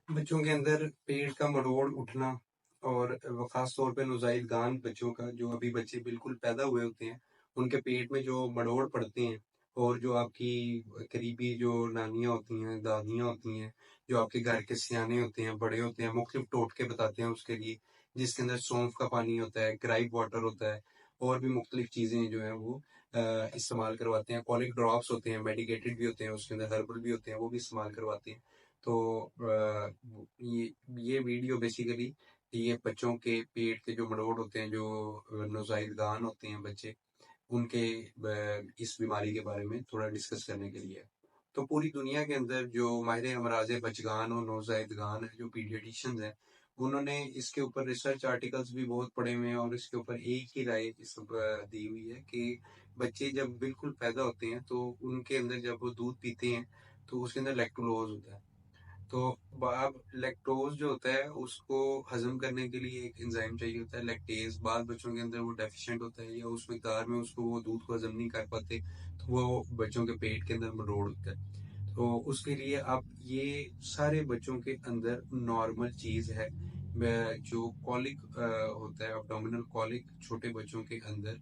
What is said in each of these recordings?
بچوں کے اندر پیٹ کا مروڑ اٹھنا اور خاص طور پہ نوزائیدگان بچوں کا، جو ابھی بچے بالکل پیدا ہوئے ہوتے ہیں، ان کے پیٹ میں جو مروڑ پڑتے ہیں، اور جو آپ کی قریبی جو نانیاں ہوتی ہیں، دادیاں ہوتی ہیں، جو آپ کے گھر کے سیانے ہوتے ہیں، بڑے ہوتے ہیں، مختلف ٹوٹکے بتاتے ہیں اس کے لیے، جس کے اندر سونف کا پانی ہوتا ہے، گرائپ واٹر ہوتا ہے، اور بھی مختلف چیزیں جو ہیں وہ استعمال کرواتے ہیں۔ کولک ڈراپس ہوتے ہیں، میڈیکیٹڈ بھی ہوتے ہیں، اس کے اندر ہربل بھی ہوتے ہیں، وہ بھی استعمال کرواتے ہیں۔ تو یہ ویڈیو بیسیکلی یہ بچوں کے پیٹ کے جو مروڑ ہوتے ہیں، جو نوزائیدگان ہوتے ہیں بچے، ان کے اس بیماری کے بارے میں تھوڑا ڈسکس کرنے کے لیے۔ تو پوری دنیا کے اندر جو ماہر امراض بچگان اور نوزائیدگان ہیں، جو پیڈیٹیشنز ہیں، انہوں نے اس کے اوپر ریسرچ آرٹیکلز بھی بہت پڑھے ہوئے ہیں، اور اس کے اوپر ایک ہی رائے دی ہوئی ہے کہ بچے جب بالکل پیدا ہوتے ہیں تو ان کے اندر جب وہ دودھ پیتے ہیں تو اس کے اندر لیکٹولوز ہوتا ہے۔ تو اب لیکٹوز جو ہوتا ہے اس کو ہضم کرنے کے لیے ایک انزائم چاہیے ہوتا ہے، لیکٹیز۔ بعض بچوں کے اندر وہ ڈیفیشینٹ ہوتا ہے، یا اس مقدار میں اس کو وہ دودھ کو ہضم نہیں کر پاتے، تو وہ بچوں کے پیٹ کے اندر مروڑ ہوتا ہے۔ تو اس کے لیے اب یہ سارے بچوں کے اندر نارمل چیز ہے، جو کولک ہوتا ہے، ابڈومینل کولک چھوٹے بچوں کے اندر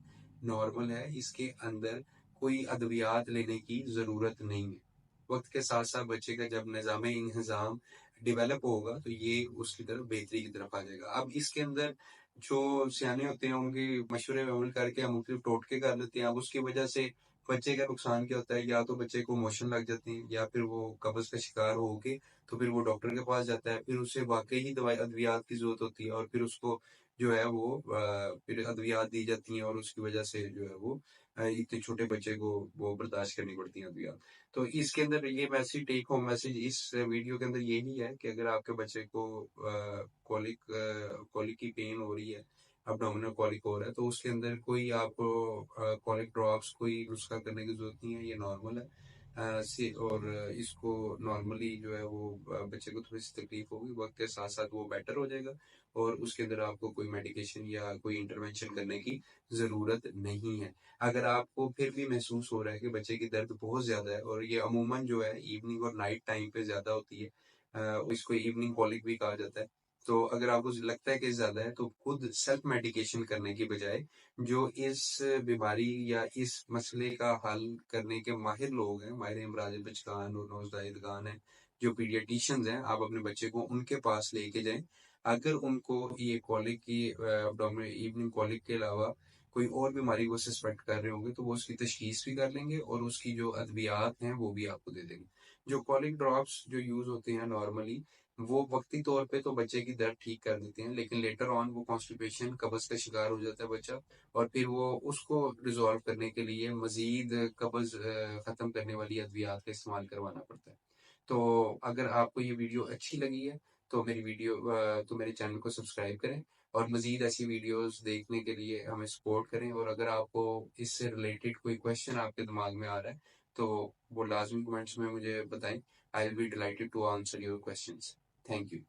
نارمل ہے۔ اس کے اندر کوئی ادویات لینے کی ضرورت نہیں ہے۔ وقت کے ساتھ ساتھ بچے کا جب نظام انہضام ڈیولپ ہوگا تو یہ اس کی طرف بہتری کی طرف آ جائے گا۔ اب اس کے اندر جو سیانے ہوتے ہیں ان کے مشورے میں عمل کر کے ہم مختلف ٹوٹکے کر لیتے ہیں۔ اب اس کی وجہ سے بچے کا نقصان کیا ہوتا ہے؟ یا تو بچے کو موشن لگ جاتے ہیں، یا پھر وہ قبض کا شکار ہو کے تو پھر وہ ڈاکٹر کے پاس جاتا ہے، پھر اسے واقعی ادویات کی ضرورت ہوتی ہے، اور پھر اس کو جو ہے وہ پھر ادویات دی جاتی ہیں، اور اس کی وجہ سے جو ہے وہ اتنے چھوٹے بچے کو وہ برداشت کرنی پڑتی ہیں ادویات۔ تو اس کے اندر یہ میسج، ٹیک ہوم میسج اس ویڈیو کے اندر یہی ہے کہ اگر آپ کے بچے کو کولک کی پین ہو رہی ہے، ابڈومینل کولک ہو رہا ہے، تو اس کے اندر کوئی آپ کو کولک ڈراپس کوئی نسخہ کرنے کی ضرورت نہیں ہے، یہ نارمل ہے۔ اور اس کو نارملی جو ہے وہ بچے کو تھوڑی سی تکلیف ہوگی، وقت کے ساتھ ساتھ وہ بیٹر ہو جائے گا، اور اس کے اندر آپ کو کوئی میڈیکیشن یا کوئی انٹرونشن کرنے کی ضرورت نہیں ہے۔ اگر آپ کو پھر بھی محسوس ہو رہا ہے کہ بچے کی درد بہت زیادہ ہے، اور یہ عموماً جو ہے ایوننگ اور نائٹ ٹائم پہ زیادہ ہوتی ہے، اس کو ایوننگ کولک بھی کہا جاتا ہے، تو اگر آپ کو لگتا ہے کہ زیادہ ہے تو خود سیلف میڈیکیشن کرنے کی بجائے جو اس بیماری یا اس مسئلے کا حل کرنے کے ماہر لوگ ہیں، ماہر امراض بچگان اور نوزائیدگان ہیں، جو پیڈیٹیشنز ہیں، آپ اپنے بچے کو ان کے پاس لے کے جائیں۔ اگر ان کو یہ کولک کی ایوننگ کولک کے علاوہ کوئی اور بیماری کو سسپیکٹ کر رہے ہوں گے تو وہ اس کی تشخیص بھی کر لیں گے، اور اس کی جو ادویات ہیں وہ بھی آپ کو دے دیں گے۔ جو کولک ڈراپس جو یوز ہوتے ہیں نارملی، وہ وقتی طور پہ تو بچے کی درد ٹھیک کر دیتے ہیں، لیکن لیٹر آن وہ کانسٹیپیشن، قبض کا شکار ہو جاتا ہے بچہ، اور پھر وہ اس کو ریزالو کرنے کے لیے مزید قبض ختم کرنے والی ادویات کا استعمال کروانا پڑتا ہے۔ تو اگر آپ کو یہ ویڈیو اچھی لگی ہے تو میرے چینل کو سبسکرائب کریں، اور مزید ایسی ویڈیوز دیکھنے کے لیے ہمیں سپورٹ کریں۔ اور اگر آپ کو اس سے ریلیٹڈ کوئی کویشچن آپ کے دماغ میں آ رہا ہے تو وہ لازمی کمنٹس میں مجھے بتائیں۔ I will be delighted to answer your questions. Thank you.